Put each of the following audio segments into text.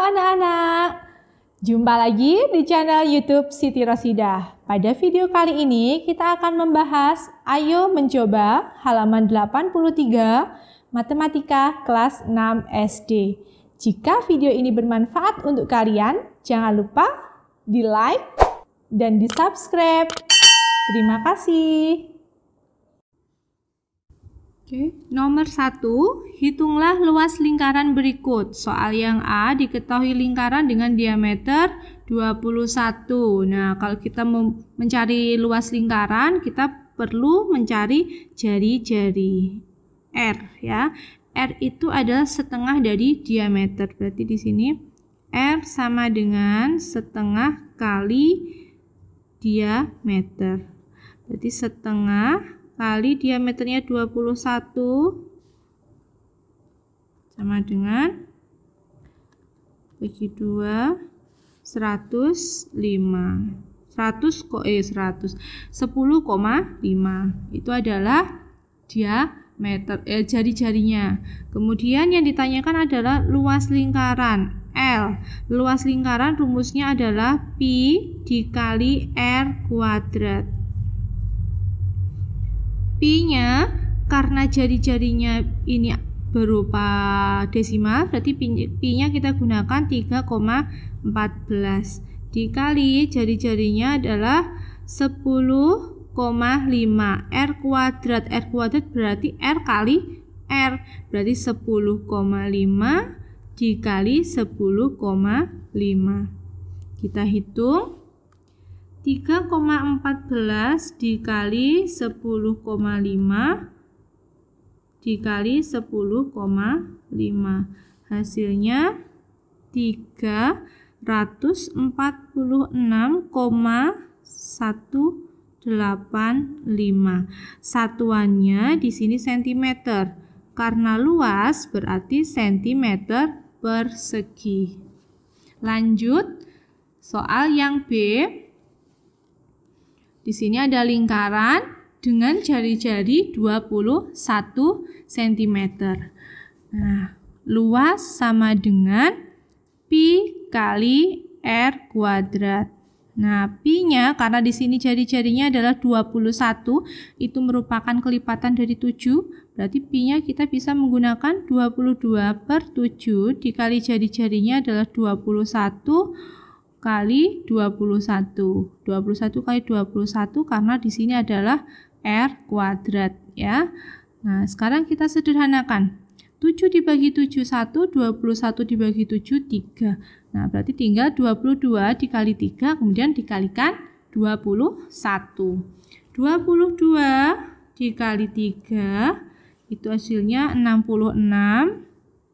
anak-anak, jumpa lagi di channel YouTube Siti Rosidah. Pada video kali ini kita akan membahas Ayo Mencoba halaman 83 Matematika kelas 6 SD. Jika video ini bermanfaat untuk kalian, jangan lupa di like dan di subscribe. Terima kasih. Oke, nomor 1, hitunglah luas lingkaran berikut. Soal yang A, diketahui lingkaran dengan diameter 21. Nah, kalau kita mau mencari luas lingkaran, kita perlu mencari jari-jari R ya. R itu adalah setengah dari diameter. Berarti di sini R sama dengan setengah kali diameter. Berarti setengah kali diameternya 21 sama dengan bagi 2 105. 10,5 itu adalah diameter jari-jarinya. Kemudian yang ditanyakan adalah luas lingkaran L. Luas lingkaran rumusnya adalah pi dikali R kuadrat. Pi-nya karena jari-jarinya ini berupa desimal, berarti pi-nya kita gunakan 3,14 dikali jari-jarinya adalah 10,5 R kuadrat. R kuadrat berarti R kali R, berarti 10,5 dikali 10,5. Kita hitung 3,14 dikali 10,5 dikali 10,5. Hasilnya 346,185. Satuannya di sini cm. Karena luas berarti cm persegi. Lanjut soal yang B. Di sini ada lingkaran dengan jari-jari 21 cm. Nah, luas sama dengan pi kali R kuadrat. Nah, pi-nya karena di sini jari-jarinya adalah 21, itu merupakan kelipatan dari 7, berarti pi-nya kita bisa menggunakan 22/7 dikali jari-jarinya adalah 21 kali 21. 21 kali 21 karena di sini adalah R kuadrat ya. Nah, sekarang kita sederhanakan. 7 dibagi 7 1, 21 dibagi 7 3. Nah, berarti tinggal 22 dikali 3 kemudian dikalikan 21. 22 dikali 3 itu hasilnya 66.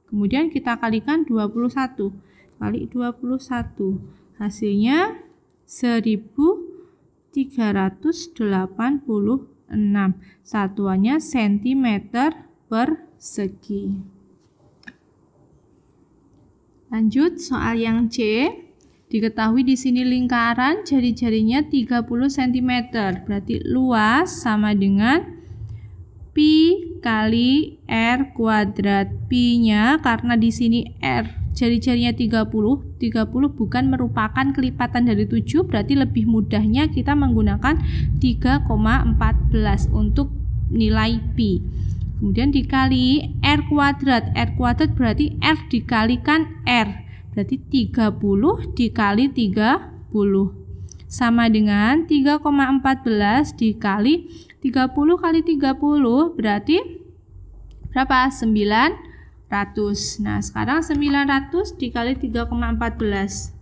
Kemudian kita kalikan 21 kali 21. Hasilnya 1386. Satuannya cm persegi. Lanjut soal yang C. Diketahui di sini lingkaran jari-jarinya 30 cm. Berarti luas sama dengan pi kali R kuadrat. Pi-nya karena di sini R jari-jarinya 30 bukan merupakan kelipatan dari 7, berarti lebih mudahnya kita menggunakan 3,14 untuk nilai pi. Kemudian dikali R kuadrat. R kuadrat berarti R dikalikan R, berarti 30 dikali 30 sama dengan 3,14 dikali 30 kali 30 berarti berapa? 900. Nah, sekarang 900 dikali 3,14.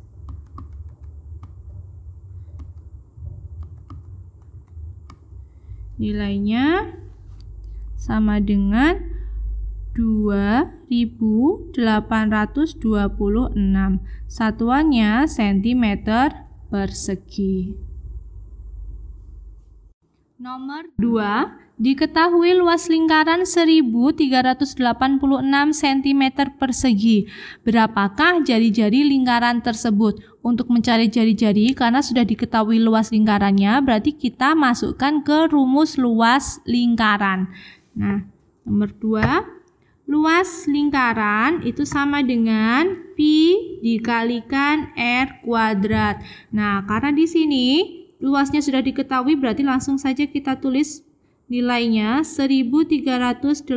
Nilainya sama dengan 2826. Satuannya cm persegi. Nomor 2. Diketahui luas lingkaran 1386 cm persegi. Berapakah jari-jari lingkaran tersebut? Untuk mencari jari-jari, karena sudah diketahui luas lingkarannya, berarti kita masukkan ke rumus luas lingkaran. Nah, nomor 2, luas lingkaran itu sama dengan pi dikalikan R kuadrat. Nah, karena di sini luasnya sudah diketahui, berarti langsung saja kita tulis nilainya 1386.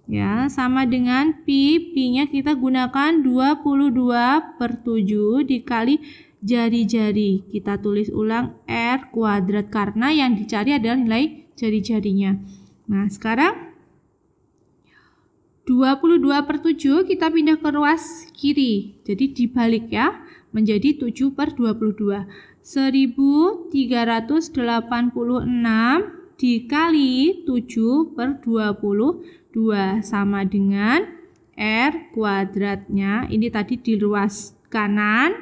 Ya, sama dengan pi-nya kita gunakan 22/7 dikali jari-jari. Kita tulis ulang R kuadrat karena yang dicari adalah nilai jari-jarinya. Nah, sekarang 22/7 kita pindah ke ruas kiri. Jadi dibalik ya, menjadi 7/22. 1386 dikali 7/22 sama dengan R kuadratnya. Ini tadi di ruas kanan,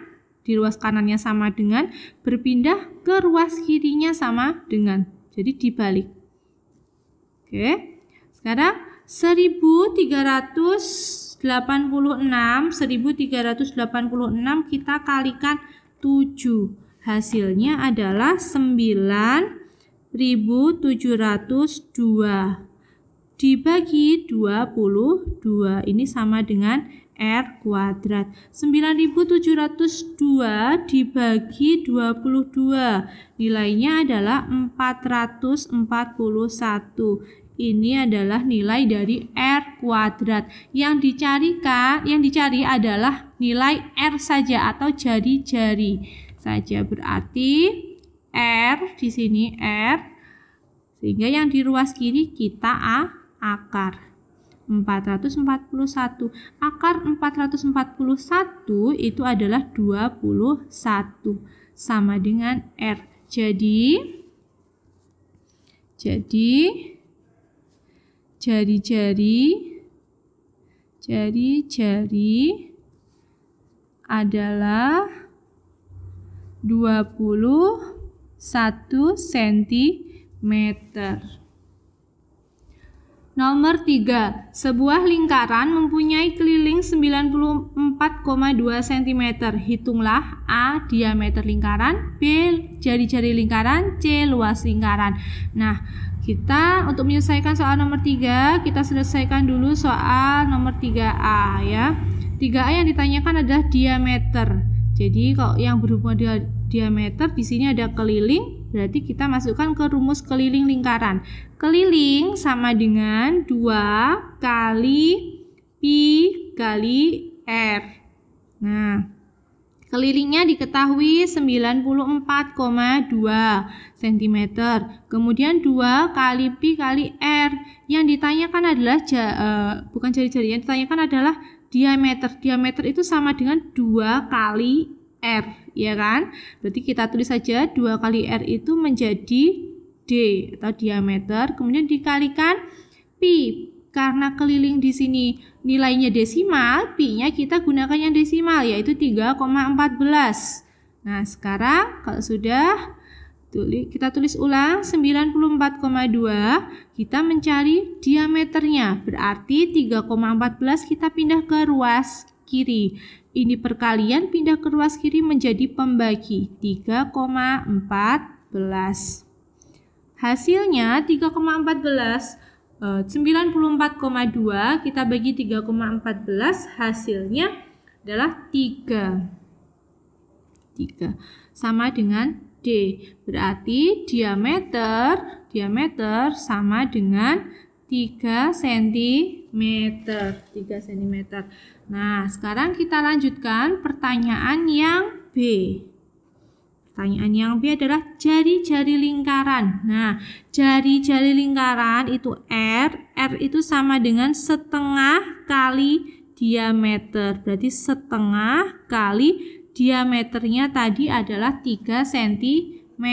di ruas kanannya sama dengan, berpindah ke ruas kirinya sama dengan. Jadi dibalik. Oke. Sekarang 1386 kita kalikan 7. Hasilnya adalah 9702 dibagi 22. Ini sama dengan R kuadrat. 9702 dibagi 22. Nilainya adalah 441. Ini adalah nilai dari R kuadrat. Yang dicari adalah nilai R saja atau jari-jari saja. Berarti R di sini R, sehingga yang di ruas kiri kita akar 441. Akar 441 itu adalah 21 sama dengan R. Jadi jari-jari adalah 21 cm. Nomor 3. Sebuah lingkaran mempunyai keliling 94,2 cm. Hitunglah A diameter lingkaran, B jari-jari lingkaran, C luas lingkaran. Nah, kita untuk menyelesaikan soal nomor 3, kita selesaikan dulu soal nomor 3A ya. 3A yang ditanyakan adalah diameter. Jadi kalau yang berhubungan dengan diameter di sini ada keliling, berarti kita masukkan ke rumus keliling lingkaran. Keliling sama dengan 2 kali pi kali R. Nah, kelilingnya diketahui 94,2 cm. Kemudian 2 kali pi kali R. Yang ditanyakan adalah bukan jari-jari, yang ditanyakan adalah diameter. Diameter itu sama dengan 2 kali R, ya kan? Berarti kita tulis saja 2 kali R itu menjadi D atau diameter, kemudian dikalikan pi. Karena keliling di sini nilainya desimal, pi-nya kita gunakan yang desimal yaitu 3,14. Nah, sekarang kalau sudah kita tulis ulang 94,2, kita mencari diameternya. Berarti 3,14 kita pindah ke ruas kiri. Ini perkalian pindah ke ruas kiri menjadi pembagi 3,14. Hasilnya 3,14. 94,2 kita bagi 3,14, hasilnya adalah 3 sama dengan D. Berarti diameter sama dengan 3 cm. Nah, sekarang kita lanjutkan pertanyaan yang B. Pertanyaan yang B adalah jari-jari lingkaran. Nah, jari-jari lingkaran itu R. R itu sama dengan setengah kali diameter. Berarti setengah kali diameternya tadi adalah 3 cm.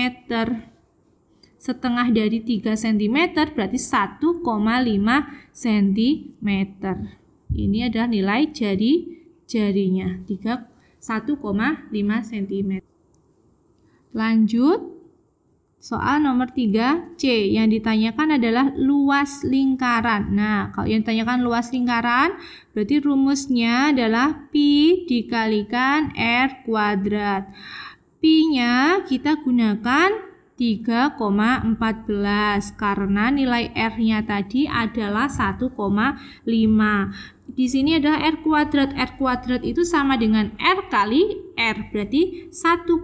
Setengah dari 3 cm berarti 1,5 cm. Ini adalah nilai jari-jarinya, 1,5 cm. Lanjut, soal nomor 3C. Yang ditanyakan adalah luas lingkaran. Nah, kalau yang ditanyakan luas lingkaran, berarti rumusnya adalah pi dikalikan R kuadrat. Pi-nya kita gunakan 3,14 karena nilai R-nya tadi adalah 1,5. di sini adalah R kuadrat. R kuadrat itu sama dengan R kali R. Berarti 1,5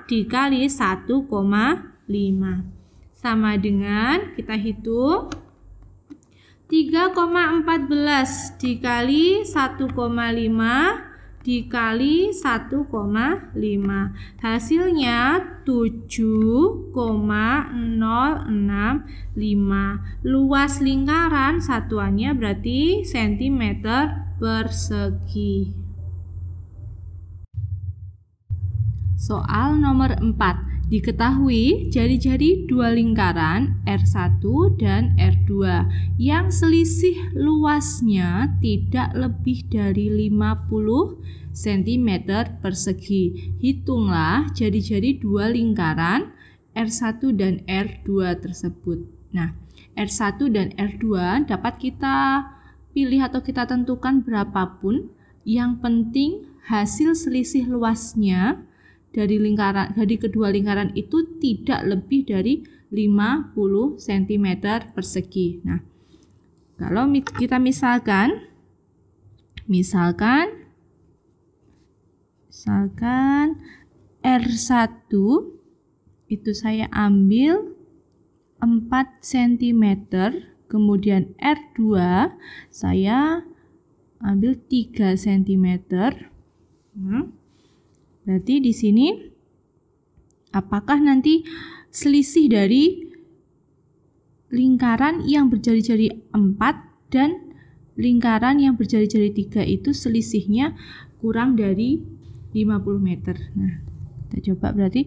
dikali 1,5. Sama dengan, kita hitung, 3,14 dikali 1,5 dikali 1,5. Hasilnya 7,065. Luas lingkaran satuannya berarti sentimeter persegi. Soal nomor 4. Diketahui jari-jari dua lingkaran R1 dan R2 yang selisih luasnya tidak lebih dari 50 cm persegi. Hitunglah jari-jari dua lingkaran R1 dan R2 tersebut. Nah, R1 dan R2 dapat kita pilih atau kita tentukan berapapun. Yang penting hasil selisih luasnya dari kedua lingkaran itu tidak lebih dari 50 cm persegi. Nah, kalau kita misalkan R1 itu saya ambil 4 cm, kemudian R2 saya ambil 3 cm. Berarti di sini apakah nanti selisih dari lingkaran yang berjari-jari 4 dan lingkaran yang berjari-jari 3 itu selisihnya kurang dari 50 meter. Nah, kita coba berarti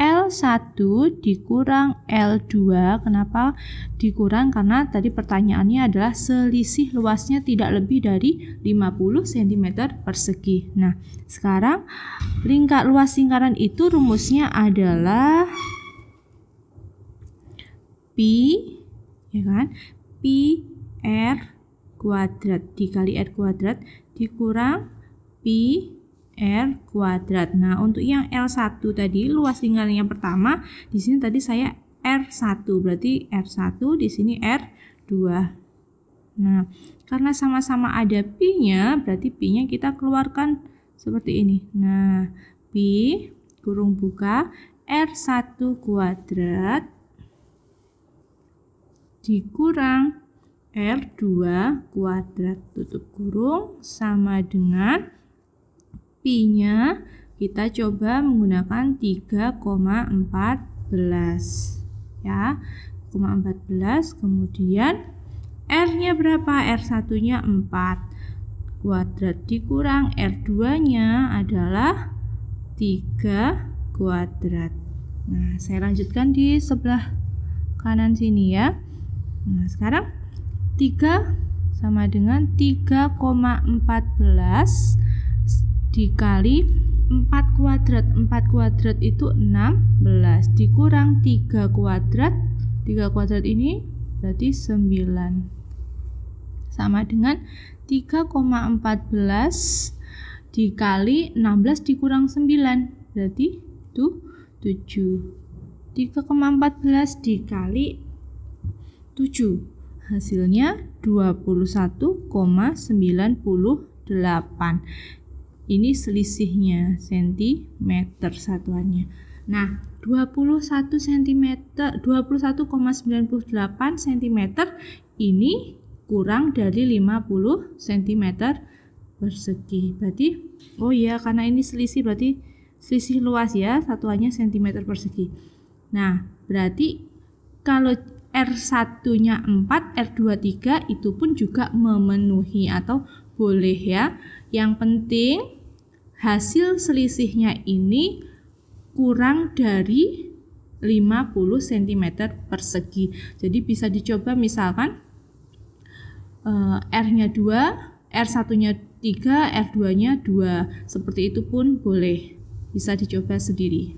L1 dikurang L2. Kenapa dikurang? Karena tadi pertanyaannya adalah selisih luasnya tidak lebih dari 50 cm persegi. Nah, sekarang luas lingkaran itu rumusnya adalah Pi, ya kan? Pi R kuadrat dikali R kuadrat dikurang Pi R kuadrat. Nah, untuk yang L1 tadi luas lingkaran yang pertama, di sini tadi saya R1, berarti R1 di sini R2. Nah, karena sama-sama ada pi-nya, berarti pi-nya kita keluarkan seperti ini. Nah, pi kurung buka R1 kuadrat dikurang R2 kuadrat tutup kurung sama dengan pi-nya kita coba menggunakan 3,14 ya, 3,14. Kemudian R-nya berapa? R1-nya 4 kuadrat dikurang R2-nya adalah 3 kuadrat. Nah, saya lanjutkan di sebelah kanan sini ya. Nah, sekarang 3 sama dengan 3,14 dikali 4 kuadrat. 4 kuadrat itu 16 dikurang 3 kuadrat. 3 kuadrat ini berarti 9. Sama dengan 3,14 dikali 16 dikurang 9 berarti itu 7. 3,14 dikali 7 hasilnya 21,98. Ini selisihnya sentimeter satuannya. Nah, 21 cm 21,98 cm ini kurang dari 50 cm persegi. Berarti oh iya, karena ini selisih berarti selisih luas ya, satuannya cm persegi. Nah, berarti kalau R1-nya 4, R2 3 itu pun juga memenuhi atau boleh ya. Yang penting hasil selisihnya ini kurang dari 50 cm persegi. Jadi bisa dicoba misalkan R-nya 2, R1-nya 3, R2-nya 2. Seperti itu pun boleh. Bisa dicoba sendiri.